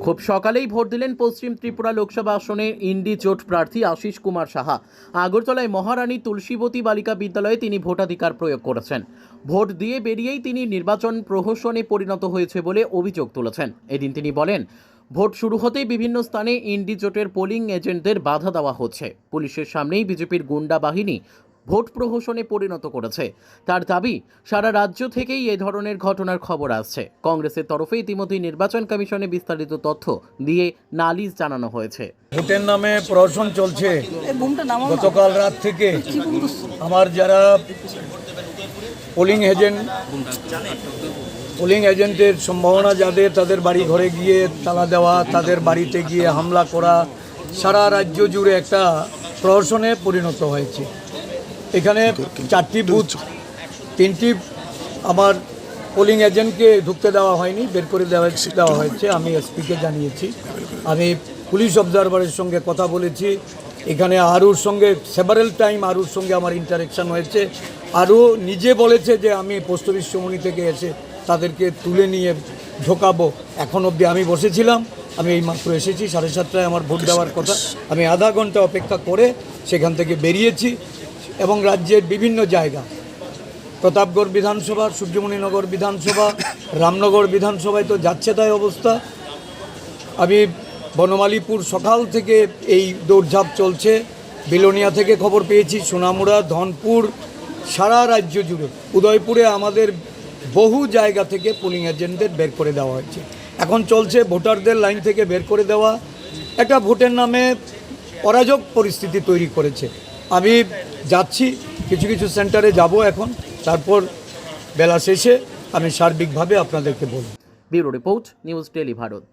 খুব সকালেই ভোট দিলেন পশ্চিম ত্রিপুরা লোকসভা আসনের ইন্ডি জোট প্রার্থী আশিস কুমার সাহা। আগরতলায় মহারানী তুলসীবতী বালিকা বিদ্যালয়ে তিনি ভোটাধিকার প্রয়োগ করেছেন। ভোট দিয়ে বেরিয়েই তিনি নির্বাচন প্রহসনে পরিণত হয়েছে বলে অভিযোগ তুলেছেন। এদিন তিনি বলেন, ভোট শুরু হতেই বিভিন্ন স্থানে ইন্ডি জোটের পোলিং এজেন্টদের বাধা দেওয়া হচ্ছে। পুলিশের সামনেই বিজেপির গুন্ডা বাহিনী ভোট প্রহসনে পরিণত করেছে। তার দাবি, সারা রাজ্য থেকেই এ ধরনের ঘটনার খবর আসছে। কংগ্রেসের তরফে ইতিমধ্যেই নির্বাচন কমিশনে বিস্তারিত তথ্য দিয়ে নালিশ জানানো হয়েছে। ভোটের নামে প্রহসন চলছে। গতকাল রাত থেকে আমার যারা পোলিং এজেন্টের সম্ভাবনা যাদের, তাদের বাড়ি ঘরে গিয়ে তালা দেওয়া, তাদের বাড়িতে গিয়ে হামলা করা, সারা রাজ্য জুড়ে একটা প্রহসনে পরিণত হয়েছে। এখানে 4টি বুথ, 3টি আমার পোলিং এজেন্টকে ঢুকতে দেওয়া হয়নি, বের করে দেওয়া হয়েছে। আমি এসপিকে জানিয়েছি। আমি পুলিশ অবজারভারের সঙ্গে কথা বলেছি। এখানে আরুর সঙ্গে সেভারেল টাইম আরুর সঙ্গে আমার ইন্টারেকশন হয়েছে। আরু নিজে বলেছে যে আমি পোস্ট অফিস চৌমুহনী থেকে এসে তাদেরকে তুলে নিয়ে ঢোকাবো। এখন অবধি আমি বসেছিলাম, আমি এই মাত্র এসেছি। 7:30টায় আমার ভোট দেওয়ার কথা। আমি আধা ঘন্টা অপেক্ষা করে সেখান থেকে বেরিয়েছি এবং রাজ্যের বিভিন্ন জায়গা, প্রতাপগড় বিধানসভা, সূর্যমণিনগর বিধানসভা, রামনগর বিধানসভায় তো যাচ্ছে তাই অবস্থা। আমি বনমালীপুর সকাল থেকে এই দৌড়ঝাঁপ চলছে। বিলোনিয়া থেকে খবর পেয়েছি, সোনামুড়া, ধনপুর, সারা রাজ্য জুড়ে, উদয়পুরে আমাদের বহু জায়গা থেকে পোলিং এজেন্টদের বের করে দেওয়া হয়েছে। এখন চলছে ভোটারদের লাইন থেকে বের করে দেওয়া। একটা ভোটের নামে অরাজক পরিস্থিতি তৈরি করেছে। আমি যাচ্ছি, কিছু কিছু সেন্টারে যাব এখন, তারপর বেলা শেষে আমি সার্বিকভাবে আপনাদেরকে বলব। Bureau report, news Tele Bharat.